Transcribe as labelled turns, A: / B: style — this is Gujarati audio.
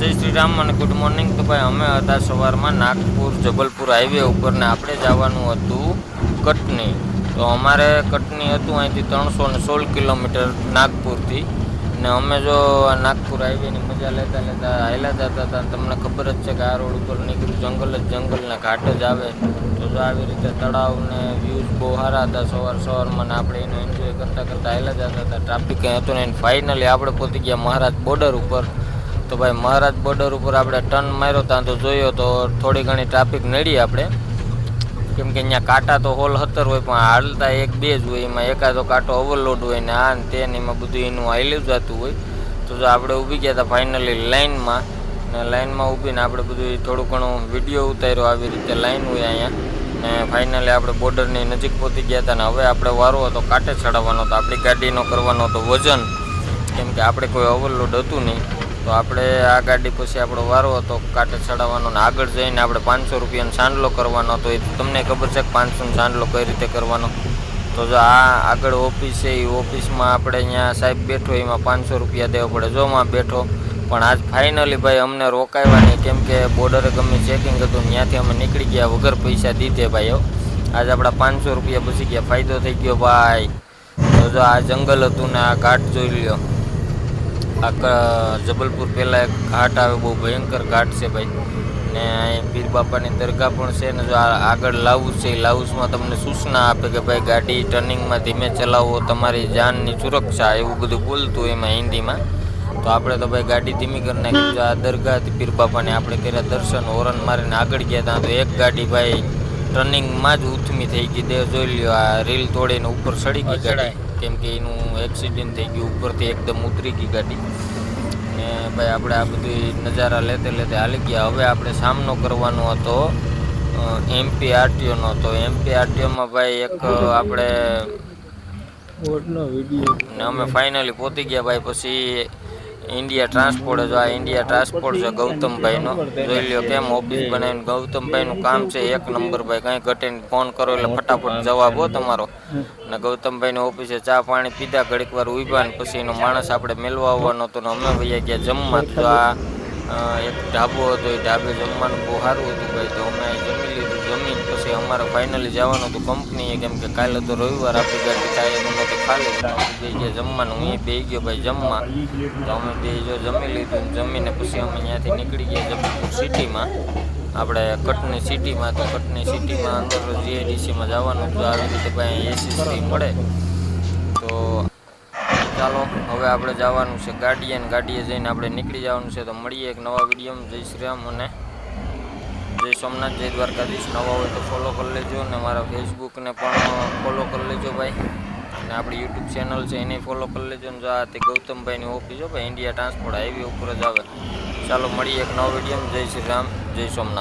A: जय श्री राम અને ગુડ મોર્નિંગ। તો ભાઈ અમે હતા સવારમાં નાગપુર જબલપુર હાઈવે ઉપર ને આપણે જવાનું હતું કટની। તો અમારે કટની હતું અહીંથી 316 કિલોમીટર નાગપુરથી ને અમે જો નાગપુર હાઈવેની મજા લેતા લેતા હાલ્યા જતા હતા। તમને ખબર જ છે કે આ રોડ ઉપર નીકળ્યું જંગલ ને ઘાટ જ આવે। તો જો આવી રીતે તળાવ ને વ્યૂઝ બહુ સારા હતા સવારમાં ને આપણે એનો એન્જોય કરતાં કરતાં હાલ્યા જતા હતા। ટ્રાફિક કંઈ હતું નહીં। ફાઇનલી આપણે પહોંચી ગયા મહારાજ બોર્ડર ઉપર। તો ભાઈ મહારાજ બોર્ડર ઉપર આપણે ટર્ન માર્યો ત્યાં તો જોયો તો થોડી ઘણી ટ્રાફિક નડી આપણે, કેમ કે અહીંયા કાંટા તો હોલ 17 હોય પણ હાલતા 1-2 જ હોય, એમાં એકાદો કાંટો ઓવરલોડ હોય ને આ ને તે ને એમાં બધું એનું હાલ્યું જતું હોય। તો જો આપણે ઊભી ગયા હતા ફાઇનલી લાઇનમાં ને લાઇનમાં ઊભીને આપણે બધું થોડું ઘણું વિડીયો ઉતાર્યો। આવી રીતે લાઇન હોય અહીંયા ને ફાઇનલી આપણે બોર્ડરની નજીક પહોંચી ગયા હતા ને હવે આપણે વારો હતો કાંટે ચડાવવાનો હતો। આપણી ગાડીનો કરવાનો હતો વજન, કેમ કે આપણે કોઈ ઓવરલોડ હતું નહીં। તો આપણે આ ગાડી પછી આપણો વારો હતો કાંટે ચડાવવાનો ને આગળ જઈને આપણે 500 રૂપિયાનો સાંડલો કરવાનો હતો। એ તમને ખબર છે કે 500નો સાંડલો કઈ રીતે કરવાનો? તો જો આ આગળ ઓફિસ છે, એ ઓફિસમાં આપણે અહીંયા સાહેબ બેઠો એમાં 500 રૂપિયા દેવા પડે। જો માં બેઠો પણ આજ ફાઇનલી ભાઈ અમને રોકાવ્યા નહીં, કેમ કે બોર્ડરે ગમે ચેકિંગ હતું ત્યાંથી અમે નીકળી ગયા વગર પૈસા દીધે ભાઈઓ। આજે આપણા 500 રૂપિયા બચી ગયા, ફાયદો થઈ ગયો ભાઈ। તો જો આ જંગલ હતું ને આ ઘાટ જોઈ લ્યો। આ જબલપુર પહેલાં એક ઘાટ આવે, બહુ ભયંકર ઘાટ છે ભાઈ ને અહીં પીર બાપાની દરગાહ પણ છે ને જો આગળ લાઉસ છે, એ લાઉસમાં તમને સૂચના આપે કે ભાઈ ગાડી ટર્નિંગમાં ધીમે ચલાવો, તમારી જાનની સુરક્ષા, એવું બધું બોલતું એમાં હિન્દીમાં। તો આપણે તો ભાઈ ગાડી ધીમી કરી નાખી। જો આ દરગાહ હતી પીર બાપાની, આપણે કર્યા દર્શન, હોરન મારીને આગળ ગયા ત્યાં તો એક ગાડી ભાઈ ટર્નિંગમાં જ ઉથમી થઈ ગઈ। દેવ જોઈ લ્યો, આ રીલ તોડીને ઉપર ચડી ગઈ ગાડી, કેમ કે એનું એક્સિડન્ટ થઈ ગયું, ઉપરથી એકદમ ઉતરી ગઈ ગાડી ને ભાઈ આપણે આ બધી નજારા લેતે લેતે હાલી ગયા। હવે આપણે સામનો કરવાનો હતો MP RTOનો। તો MP RTOમાં ભાઈ એક આપણે ને અમે ફાઇનલી પહોંચી ગયા ભાઈ। પછી ઇન્ડિયા ટ્રાન્સપોર્ટ, જો આ ઇન્ડિયા ટ્રાન્સપોર્ટ છે ગૌતમભાઈનો, જોઈ લ્યો કેમ ઓફિસ બનાવીને। ગૌતમભાઈનું કામ છે 1 નંબર ભાઈ, કંઈ ઘટીને ફોન કરો એટલે ફટાફટ જવાબ હો તમારો। ને ગૌતમભાઈની ઓફિસે ચા પાણી પીધા, ઘડીક વાર ઉભા ને પછી એનો માણસ આપણે મેળવા આવવાનો હતો ને અમે વૈયા ગયા જમવા। તો આ એક ઢાબો હતો, એ ઢાબે જમવાનું બહુ સારું હતું ભાઈ। તો અમે જમી લીધું, જમીને પછી અમારે ફાઇનલી જવાનું હતું કંપનીએ, કેમ કે કાલે તો રવિવાર, આપણી ગાડી કાંઈ એનું નથી ખાલી, બે ગયા જમવાનું। હું બે ગયો ભાઈ જમવા। તો અમે બે જો જમી લીધું, જમીને પછી અમે ત્યાંથી નીકળી ગયા જબલપુર સિટીમાં, આપણે કટની સિટીમાં। તો કટની સિટીમાં અંદર GIDCમાં જવાનું હતું। આવી રીતે ભાઈ AC ફ્રી મળે। તો ચાલો હવે આપણે જવાનું છે ગાડીએ, ને ગાડીએ જઈને આપણે નીકળી જવાનું છે। તો મળીએ એક નવા વિડીયોમાં। જય શ્રી રામ અને જય સોમનાથ, જય દ્વારકાધીશ। નવા હોય તો ફોલો કરી લેજો ને મારા ફેસબુકને પણ ફોલો કરી લેજો ભાઈ, અને આપણી યુટ્યુબ ચેનલ છે એને ફોલો કરી લેજો ને। જો આ તે ગૌતમભાઈની ઓફિસ હો ભાઈ, ઇન્ડિયા ટ્રાન્સપોર્ટ હાઈવે ઉપર જ આવે। ચાલો મળીએ એક નવા વિડીયોમાં। જય શ્રી રામ, જય સોમનાથ।